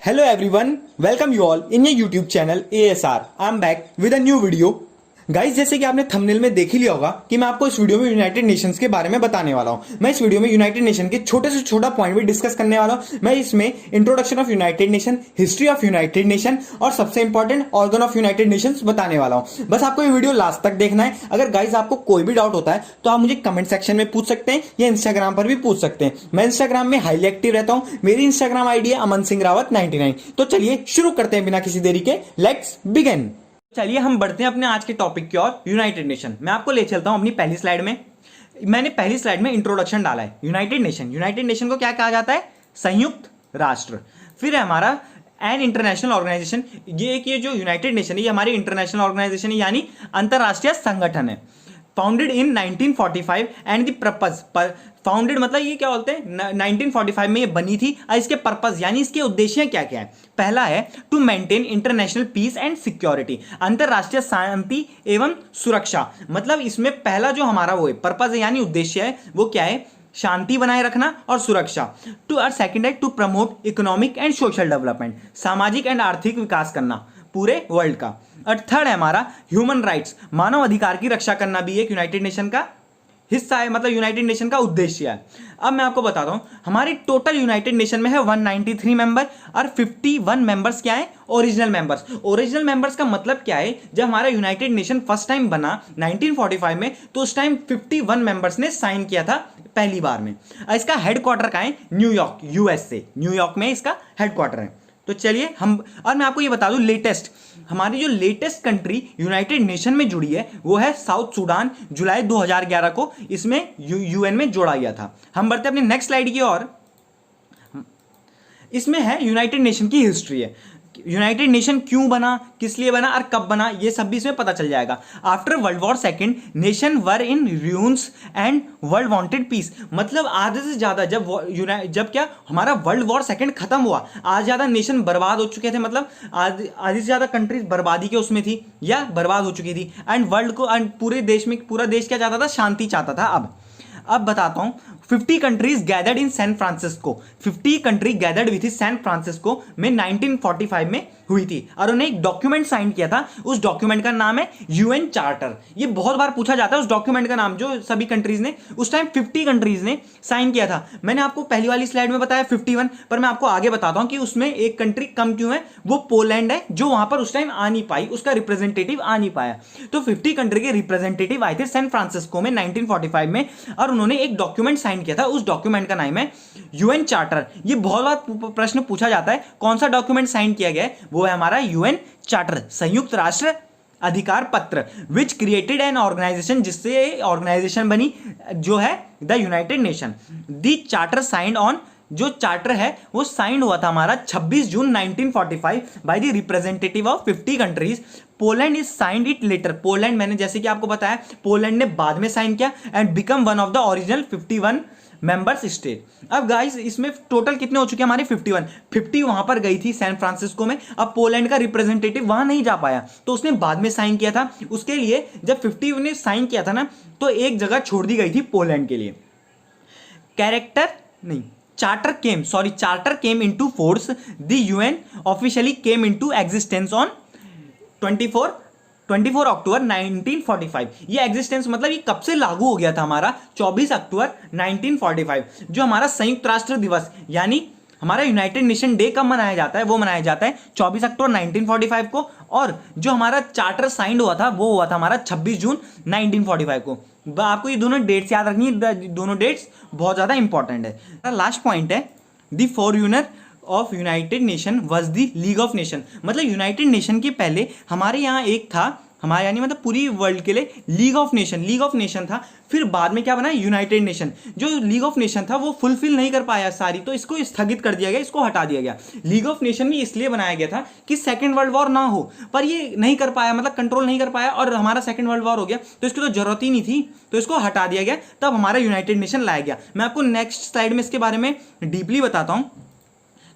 Hello everyone, welcome you all in your YouTube channel ASR. I'm back with a new video. Guys, जैसे कि आपने thumbnail में देख ही लिया होगा कि मैं आपको इस वीडियो में यूनाइटेड नेशंस के बारे में बताने वाला हूं। मैं इस वीडियो में यूनाइटेड नेशन के छोटे से छोटा पॉइंट भी डिस्कस करने वाला हूं। मैं इसमें introduction of United nation, history of United nation और सबसे important organ of United Nations बताने वाला हूं। बस आपको ये वीडियो लास्ट तक देखना है। अगर गाइस आपको कोई भी डाउट होता है तो आप मुझे कमेंट सेक्शन में पूछ सकते हैं या इंस्टाग्राम पर भी पूछ सकते हैं। मैं इंस्टाग्राम में हाईली एक्टिव रहता हूं। मेरी इंस्टाग्राम आईडी है अमन सिंह रावत 99। तो चलिए शुरू करते हैं बिना किसी देरी के। Let's begin. चलिए हम बढ़ते हैं अपने आज के टॉपिक की ओर, यूनाइटेड नेशन। मैं आपको ले चलता हूं अपनी पहली स्लाइड में। मैंने पहली स्लाइड में इंट्रोडक्शन डाला है। यूनाइटेड नेशन, यूनाइटेड नेशन को क्या कहा जाता है? संयुक्त राष्ट्र। फिर है हमारा एन इंटरनेशनल ऑर्गेनाइजेशन। ये जो यूनाइटेड नेशन है ये हमारी इंटरनेशनल ऑर्गेनाइजेशन है, यानी अंतरराष्ट्रीय संगठन है। Founded in 1945 and the purpose, founded मतलब ये क्या बोलते हैं, 1945 में ये बनी थी। और इसके पर्पस यानी इसके उद्देश्य क्या क्या है? पहला है to maintain international peace and security, अंतरराष्ट्रीय शांति एवं सुरक्षा। मतलब इसमें पहला जो हमारा वो है पर्पस है यानी उद्देश्य है, वो क्या है? शांति बनाए रखना और सुरक्षा। टू और सेकंड है to promote economic and social development, सामाजिक एंड आर्थिक विकास करना पूरे वर्ल्ड का। और थर्ड है हमारा ह्यूमन राइट्स, मानव अधिकार की रक्षा करना भी एक यूनाइटेड नेशन का हिस्सा है, मतलब यूनाइटेड नेशन का उद्देश्य है। अब मैं आपको बताता हूं, हमारी टोटल यूनाइटेड नेशन में है 193 मेंबर और 51 मेंबर्स क्या है? Original members. ओरिजिनल मेंबर्स का मतलब क्या है? जब हमारा यूनाइटेड नेशन फर्स्ट टाइम बना 1945 में, तो उस टाइम 51 मेंबर्स ने साइन किया था पहली बार में। इसका हेडक्वार्टर कहाँ है? New York, USA. न्यूयॉर्क में इसका हेडक्वार्टर है। तो चलिए हम, और मैं आपको ये बता दूं, लेटेस्ट हमारी जो लेटेस्ट कंट्री यूनाइटेड नेशन में जुड़ी है वो है साउथ सूडान। जुलाई 2011 को इसमें यूएन में जोड़ा गया था। हम बढ़ते अपनी नेक्स्ट स्लाइड की ओर। इसमें है यूनाइटेड नेशन की हिस्ट्री है। यूनाइटेड नेशन क्यों बना, किस लिए बना और कब बना, ये सब भी इसमें पता चल जाएगा। After world war second nation were in ruins and world wanted peace. मतलब आधे से ज्यादा जब क्या हमारा वर्ल्ड वॉर सेकेंड खत्म हुआ, आज ज्यादा नेशन बर्बाद हो चुके थे। मतलब आधी से ज्यादा कंट्रीज बर्बादी के उसमें थी या बर्बाद हो चुकी थी। एंड वर्ल्ड को एंड पूरे देश में, पूरा देश क्या चाहता था? शांति चाहता था। अब बताता हूं, 50 countries gathered in San Francisco. 50 country gathered हुई थी सैन फ्रांसिस्को में 1945 में हुई थी, और उन्हें एक डॉक्यूमेंट साइन किया था। उस डॉक्यूमेंट का नाम है यूएन चार्टर। ये बहुत बार पूछा जाता है उस डॉक्यूमेंट का नाम, जो सभी कंट्रीज ने उस टाइम 50 कंट्रीज ने साइन किया था। मैंने आपको पहली वाली स्लाइड में बताया 51, पर मैं आपको आगे बताता हूं कि उसमें एक कंट्री कम क्यों है। वो पोलैंड है, जो वहां पर उस टाइम आ नहीं पाई, उसका रिप्रेजेंटेटिव आ नहीं पाया। तो 50 कंट्री के रिप्रेजेंटेटिव आए थे सैन फ्रांसिस्को में 1945 में, और उन्होंने एक डॉक्यूमेंट साइन किया था। उस डॉक्यूमेंट का नाम है यूएन चार्टर। ये बहुत बार प्रश्न पूछा जाता है कौन सा डॉक्यूमेंट साइन किया गया है, वो है हमारा यूएन चार्टर, संयुक्त राष्ट्र अधिकार पत्र, विच क्रिएटेड एन ऑर्गेनाइजेशन, जिससे ऑर्गेनाइजेशन बनी जो है the United nation. The charter signed on, जो चार्टर है वो साइन हुआ था हमारा 26 जून 1945 by the representative of 50 countries. Poland is signed it later. Poland, मैंने जैसे कि आपको बताया, पोलैंड ने बाद में साइन किया and become one of the original 51 members state. अब गाइस इसमें टोटल कितने हो चुके हैं हमारे? 51। 50 वहां पर गई थी सैन फ्रांसिस्को में। अब पोलैंड का रिप्रेजेंटेटिव वहां नहीं जा पाया, तो उसने बाद में साइन किया था। उसके लिए जब 50 ने साइन किया था ना, तो एक जगह छोड़ दी गई थी पोलैंड के लिए। Charter came into force, the UN officially came into existence on 24 अक्टूबर 1945। ये एग्जिस्टेंस मतलब ये कब से लागू हो गया था हमारा? 24 अक्टूबर 1945। जो हमारा संयुक्त राष्ट्र दिवस यानी हमारा यूनाइटेड नेशन डे कब मनाया जाता है? वो मनाया जाता है 24 अक्टूबर 1945 को। और जो हमारा चार्टर साइन हुआ था वो हुआ था हमारा 26 जून 1945 को। आपको ये दोनों डेट्स याद रखनी है, दोनों डेट्स बहुत ज्यादा इंपॉर्टेंट है। लास्ट पॉइंट है, the forerunner of United Nation was the league of Nation. मतलब यूनाइटेड नेशन के पहले हमारे यहाँ एक था, हमारे यानी मतलब पूरी वर्ल्ड के लिए लीग ऑफ नेशन था। फिर बाद में क्या बना? United nation. जो लीग ऑफ नेशन था वो फुलफिल नहीं कर पाया सारी, तो इसको स्थगित कर दिया गया, इसको हटा दिया गया। लीग ऑफ नेशन भी इसलिए बनाया गया था कि सेकेंड वर्ल्ड वॉर ना हो, पर ये नहीं कर पाया, मतलब कंट्रोल नहीं कर पाया, और हमारा सेकेंड वर्ल्ड वॉर हो गया, तो इसकी तो जरूरत ही नहीं थी, तो इसको हटा दिया गया। तब हमारा यूनाइटेड नेशन लाया गया। मैं आपको नेक्स्ट स्लाइड में इसके बारे में डीपली बताता हूं।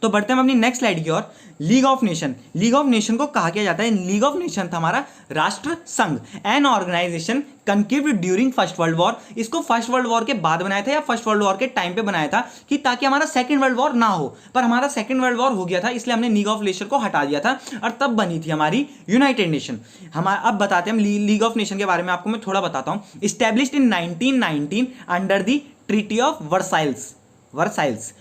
तो बढ़ते हैं हम अपनी नेक्स्ट स्लाइड की ओर। League of Nation, League of Nation को कहा क्या जाता है? लीग ऑफ नेशन था हमारा राष्ट्र संघ, an organisation conceived during first world war. इसको फर्स्ट वर्ल्ड वॉर के बाद बनाया था या फर्स्ट वर्ल्ड वॉर के टाइम पे बनाया था कि ताकि हमारा सेकंड वर्ल्ड वॉर ना हो, पर हमारा सेकंड वर्ल्ड वॉर हो गया था, इसलिए हमने लीग ऑफ नेशन को हटा दिया था और तब बनी थी हमारी यूनाइटेड नेशन। हम अब बताते हैं लीग ऑफ नेशन के बारे में, आपको मैं थोड़ा बताता हूं। Established in 1919 under the Treaty of Versailles,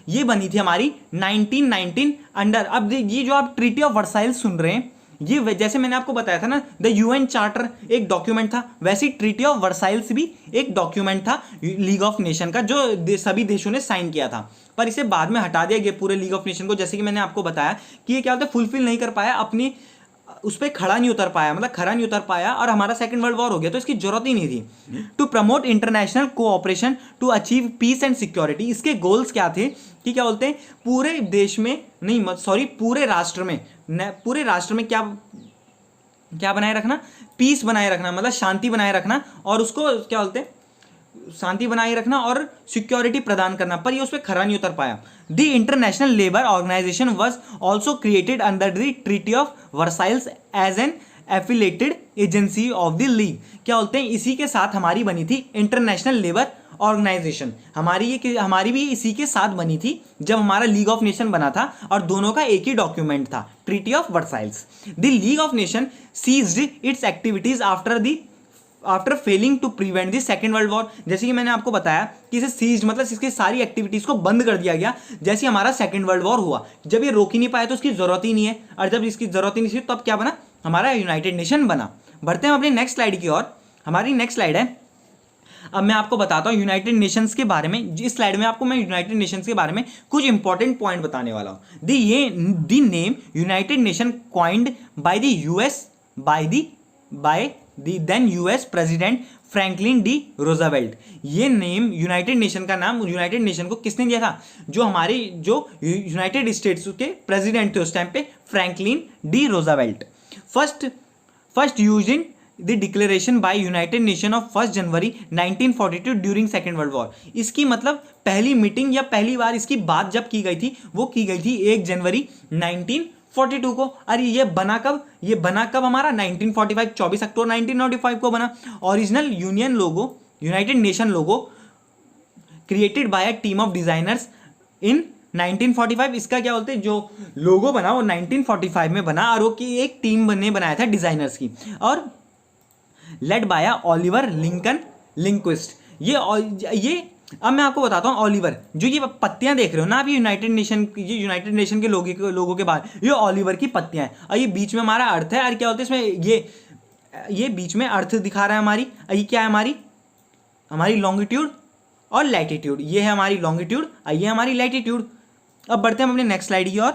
ये बनी थी हमारी 1919 अंडर। अब ये जो आप ट्रीटी ऑफ वर्साइल्स सुन रहे हैं, ये जैसे मैंने आपको बताया था ना, द यूएन चार्टर एक डॉक्यूमेंट था, वैसे ही ट्रीटी ऑफ वर्साइल्स भी एक डॉक्यूमेंट था लीग ऑफ नेशन का, जो सभी देशों ने साइन किया था, पर इसे बाद में हटा दिया गया पूरे लीग ऑफ नेशन को। जैसे कि मैंने आपको बताया कि ये क्या होता है, फुलफिल नहीं कर पाया, अपनी उस पर खड़ा नहीं उतर पाया, मतलब खड़ा नहीं उतर पाया, और हमारा सेकंड वर्ल्ड वॉर हो गया, तो इसकी जरूरत ही नहीं थी। To promote international cooperation to achieve peace and security, इसके गोल्स क्या थे कि क्या बोलते हैं, पूरे देश में नहीं, सॉरी पूरे राष्ट्र में क्या बनाए रखना, पीस बनाए रखना, मतलब शांति बनाए रखना, और उसको क्या बोलते हैं, शांति बनाए रखना और सिक्योरिटी प्रदान करना, पर ये उस पर खरा नहीं उतर पाया। The International Labour Organization was also created under the Treaty of Versailles as an affiliated agency of the League. क्या बोलते हैं, इसी के साथ हमारी बनी थी इंटरनेशनल लेबर ऑर्गेनाइजेशन, हमारी भी इसी के साथ बनी थी जब हमारा लीग ऑफ नेशन बना था, और दोनों का एक ही डॉक्यूमेंट था, treaty of Versailles. The league of nation ceased its activities after failing to prevent the second world war. जैसे कि मैंने आपको बताया कि इसे सीज्ड मतलब इसकी सारी एक्टिविटीज को बंद कर दिया गया जैसे हमारा सेकेंड वर्ल्ड वॉर हुआ। जब ये रोक ही नहीं पाया तो उसकी जरूरत ही नहीं है, और जब इसकी जरूरत ही नहीं थी तब क्या बना, हमारा यूनाइटेड नेशन बना। बढ़ते हैं अपनी नेक्स्ट स्लाइड की ओर। हमारी नेक्स्ट स्लाइड है, अब मैं आपको बताता हूँ यूनाइटेड नेशंस के बारे में। इस स्लाइड में आपको मैं यूनाइटेड नेशंस के बारे में कुछ इंपॉर्टेंट पॉइंट बताने वाला हूँ। The name United Nation coined by the US by the then US president Franklin D Roosevelt. ये नेम यूनाइटेड नेशन का नाम यूनाइटेड नेशन को किसने दिया था, जो यूनाइटेड स्टेट्स के प्रेसिडेंट थे उस टाइम पे, Franklin D Roosevelt. First used in the declaration by United Nation of 1 January 1942 during Second world War. इसकी मतलब पहली मीटिंग या पहली बार इसकी बात जब की गई थी वो की गई थी 1 जनवरी 1942 को। अरे ये बना कब हमारा 1945, 24 अक्टूबर 1945 को बना। Original United Nation logo created by a team of designers in 1945। इसका क्या बोलते हैं, जो लोगो बना वो 1945 में बना, और वो की एक टीम ने बनाया था डिजाइनर्स की, और लेड बाय ओलिवर लिंक्विस्ट। ये अब मैं आपको बताता हूँ, ओलिवर जो ये पत्तियां देख रहे हो ना आप, ये यूनाइटेड नेशन के लोगों के बाद ये ओलिवर की पत्तियां हैं, और ये बीच में हमारा अर्थ है। और क्या बोलते हैं इसमें, ये बीच में अर्थ दिखा रहा है हमारी, ये क्या है हमारी लॉन्गिट्यूड और लैटिट्यूड। ये है हमारी लॉन्गिट्यूड और ये हमारी लैटिट्यूड। अब बढ़ते हैं अपने नेक्स्ट स्लाइड की ओर।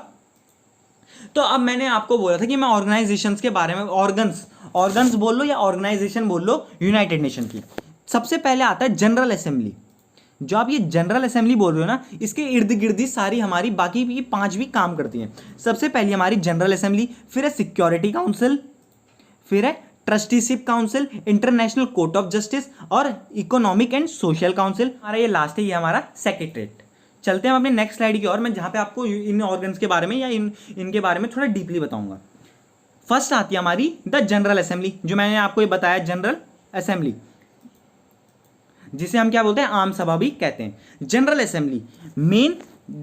तो अब मैंने आपको बोला था कि मैं ऑर्गेनाइजेशंस के बारे में, ऑर्गन्स बोल लो या ऑर्गेनाइजेशन बोल लो यूनाइटेड नेशन की। सबसे पहले आता है जनरल असेंबली। जो आप ये जनरल असेंबली बोल रहे हो ना, इसके इर्द गिर्द ही सारी हमारी बाकी भी 5 भी काम करती हैं। सबसे पहली हमारी जनरल असेंबली, फिर है सिक्योरिटी काउंसिल, फिर है trusteeship council, international court of justice और इकोनॉमिक एंड सोशल काउंसिल। हमारा ये लास्ट है, ये हमारा सेक्रेटरीट। चलते हैं अपने नेक्स्ट स्लाइड की ओर, मैं जहां पे आपको इन ऑर्गन्स के बारे में या इनके बारे में थोड़ा डीपली बताऊंगा। फर्स्ट आती है हमारी द जनरल असेंबली, जो मैंने आपको ये बताया जनरल असेंबली, जिसे हम क्या बोलते हैं, आम सभा भी कहते हैं। General assembly main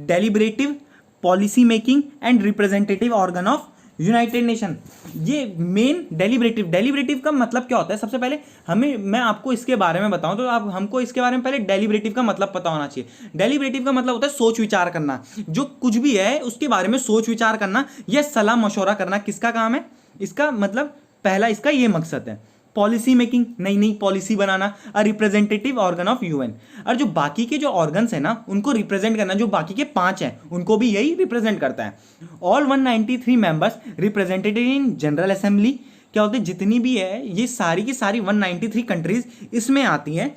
deliberative policy making and representative organ of United nation. ये मेन डेलिब्रेटिव का मतलब क्या होता है, सबसे पहले मैं आपको इसके बारे में बताऊं तो आप हमको इसके बारे में पहले डेलिब्रेटिव का मतलब पता होना चाहिए। डेलिब्रेटिव का मतलब होता है सोच विचार करना, जो कुछ भी है उसके बारे में सोच विचार करना या सलाह मशवरा करना। किसका काम है, इसका मतलब पहला इसका ये मकसद है। पॉलिसी मेकिंग, नई पॉलिसी बनाना, और रिप्रेजेंटेटिव ऑर्गन ऑफ यूएन। और जो बाकी के जो ऑर्गन्स है ना उनको रिप्रेजेंट करना, जो बाकी के 5 हैं उनको भी यही रिप्रेजेंट करता है। All 193 members represented in general assembly. क्या होते हैं, जितनी भी है ये सारी की सारी 193 कंट्रीज इसमें आती हैं,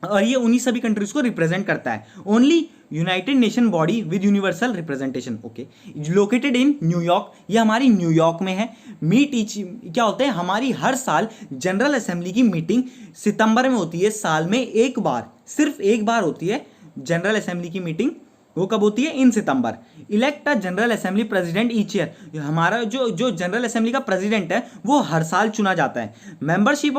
और ये उन्हीं सभी कंट्रीज को रिप्रेजेंट करता है। Only United nation body with universal representation, okay, located in New York. ये हमारी न्यूयॉर्क में है। क्या होता है, हमारी हर साल जनरल असेंबली की मीटिंग सितंबर में होती है। साल में एक बार, सिर्फ एक बार होती है जनरल असेंबली की मीटिंग, वो कब होती है? In September. Elect a General Assembly president each year, हमारा जो जनरल असेंबली का प्रेसिडेंट है वो हर साल चुना जाता है। Membership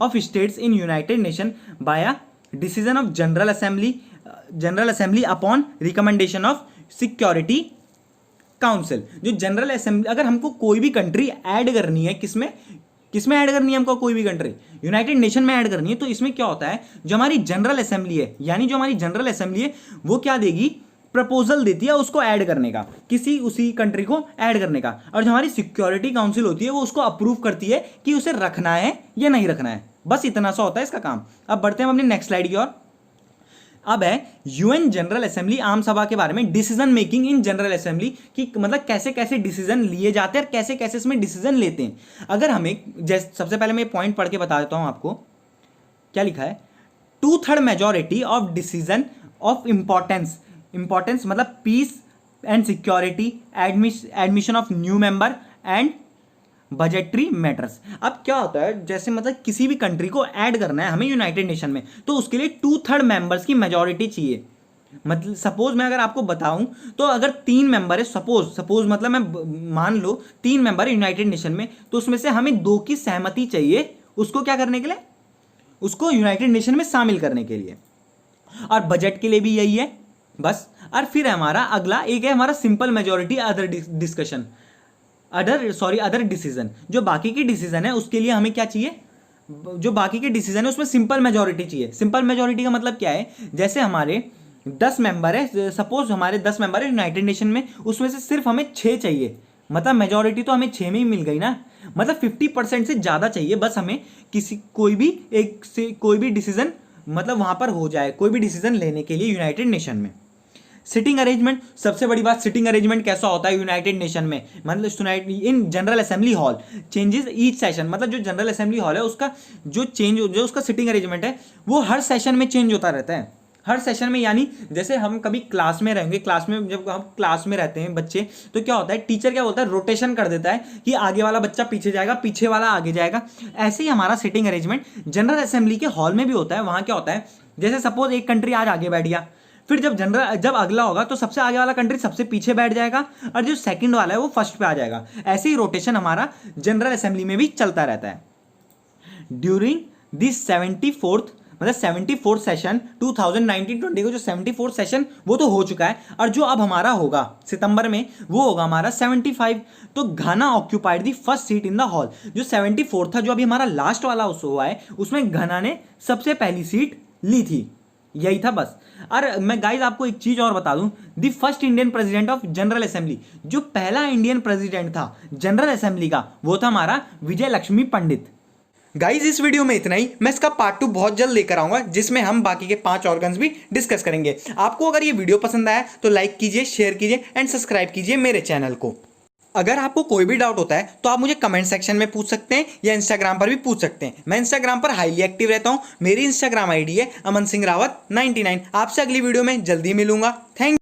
of states in United nation by a decision of general assembly upon recommendation of security council. जो जनरल असेंबली, अगर हमको कोई भी कंट्री ऐड करनी है, किसमें ऐड करनी है हमको? कोई भी कंट्री यूनाइटेड नेशन में ऐड करनी है, तो इसमें क्या होता है, जो हमारी जनरल असेंबली है, यानी जो हमारी जनरल असेंबली है वो क्या देगी? प्रपोजल देती है उसको ऐड करने का, उसी कंट्री को ऐड करने का। और जो हमारी सिक्योरिटी काउंसिल होती है वो उसको अप्रूव करती है कि उसे रखना है या नहीं रखना है। बस इतना सा होता है इसका काम। अब बढ़ते हैं अपनी नेक्स्ट स्लाइड की ओर। अब है यूएन जनरल असेंबली आम सभा के बारे में, decision making in general assembly की, मतलब कैसे कैसे डिसीजन लिए जाते हैं और कैसे कैसे इसमें डिसीजन लेते हैं। अगर हमें सबसे पहले मैं पॉइंट पढ़ के बता देता हूं आपको क्या लिखा है। 2/3 majority of decision of importance मतलब peace and security, admission of new member and budgetary matters. अब क्या होता है, जैसे मतलब किसी भी कंट्री को ऐड करना है हमें यूनाइटेड नेशन में, तो उसके लिए 2/3 मेंबर्स की मेजॉरिटी चाहिए। मतलब सपोज मैं अगर आपको बताऊं, तो अगर 3 मेंबर है, सपोज मतलब मैं मान लो 3 मेंबर है यूनाइटेड नेशन में, तो उसमें से हमें 2 की सहमति चाहिए उसको क्या करने के लिए, उसको यूनाइटेड नेशन में शामिल करने के लिए। और बजट के लिए भी यही है बस। और फिर हमारा अगला एक है हमारा सिंपल मेजॉरिटी अदर डिसीजन। जो बाकी की डिसीजन है उसके लिए हमें क्या चाहिए, जो बाकी के डिसीजन है उसमें सिंपल मेजॉरिटी चाहिए। सिंपल मेजॉरिटी का मतलब क्या है, जैसे हमारे 10 मेंबर है, सपोज हमारे 10 मेंबर है यूनाइटेड नेशन में, उसमें से सिर्फ हमें 6 चाहिए, मतलब मेजॉरिटी तो हमें 6 में ही मिल गई ना, मतलब 50% से ज़्यादा चाहिए बस हमें कोई भी डिसीजन मतलब वहाँ पर हो जाए, कोई भी डिसीजन लेने के लिए यूनाइटेड नेशन में। सिटिंग अरेंजमेंट, सबसे बड़ी बात, सिटिंग अरेंजमेंट कैसा होता है यूनाइटेड नेशन में, मतलब in general assembly hall changes each session, मतलब जो जनरल असेंबली हॉल है उसका जो उसका सिटिंग अरेंजमेंट है वो हर सेशन में चेंज होता रहता है। हर सेशन में, यानी जैसे हम कभी क्लास में रहेंगे, जब हम क्लास में रहते हैं बच्चे, तो क्या होता है, टीचर क्या बोलता है, रोटेशन कर देता है कि आगे वाला बच्चा पीछे जाएगा, पीछे वाला आगे जाएगा। ऐसे ही हमारा सिटिंग अरेंजमेंट जनरल असेंबली के हॉल में भी होता है। वहाँ क्या होता है, जैसे सपोज एक कंट्री आज आगे बैठ गया, फिर जब अगला होगा तो सबसे आगे वाला कंट्री सबसे पीछे बैठ जाएगा और जो सेकंड वाला है वो फर्स्ट पे आ जाएगा। ऐसे ही रोटेशन हमारा जनरल असेंबली में भी चलता रहता है। ड्यूरिंग दिस 74th सेशन 2019-20 को, जो 74th सेशन वो तो हो चुका है, और जो अब हमारा होगा सितंबर में वो होगा हमारा 75। तो Ghana occupied the first seat in the hall. जो 74 था, जो अभी हमारा लास्ट वाला हुआ है, उसमें घाना ने सबसे पहली सीट ली थी। यही था बस। और मैं गाइज आपको एक चीज और बता दूं, the first Indian president of general assembly, जो पहला इंडियन प्रेसिडेंट था जनरल असेंबली का, वो था हमारा विजय लक्ष्मी पंडित। गाइज इस वीडियो में इतना ही। मैं इसका पार्ट 2 बहुत जल्द लेकर आऊंगा, जिसमें हम बाकी के 5 ऑर्गन्स भी डिस्कस करेंगे। आपको अगर ये वीडियो पसंद आया तो लाइक कीजिए, शेयर कीजिए एंड सब्सक्राइब कीजिए मेरे चैनल को। अगर आपको कोई भी डाउट होता है तो आप मुझे कमेंट सेक्शन में पूछ सकते हैं या इंस्टाग्राम पर भी पूछ सकते हैं। मैं इंस्टाग्राम पर हाईली एक्टिव रहता हूं। मेरी इंस्टाग्राम आईडी है अमन सिंह रावत 99। आपसे अगली वीडियो में जल्दी मिलूंगा। थैंक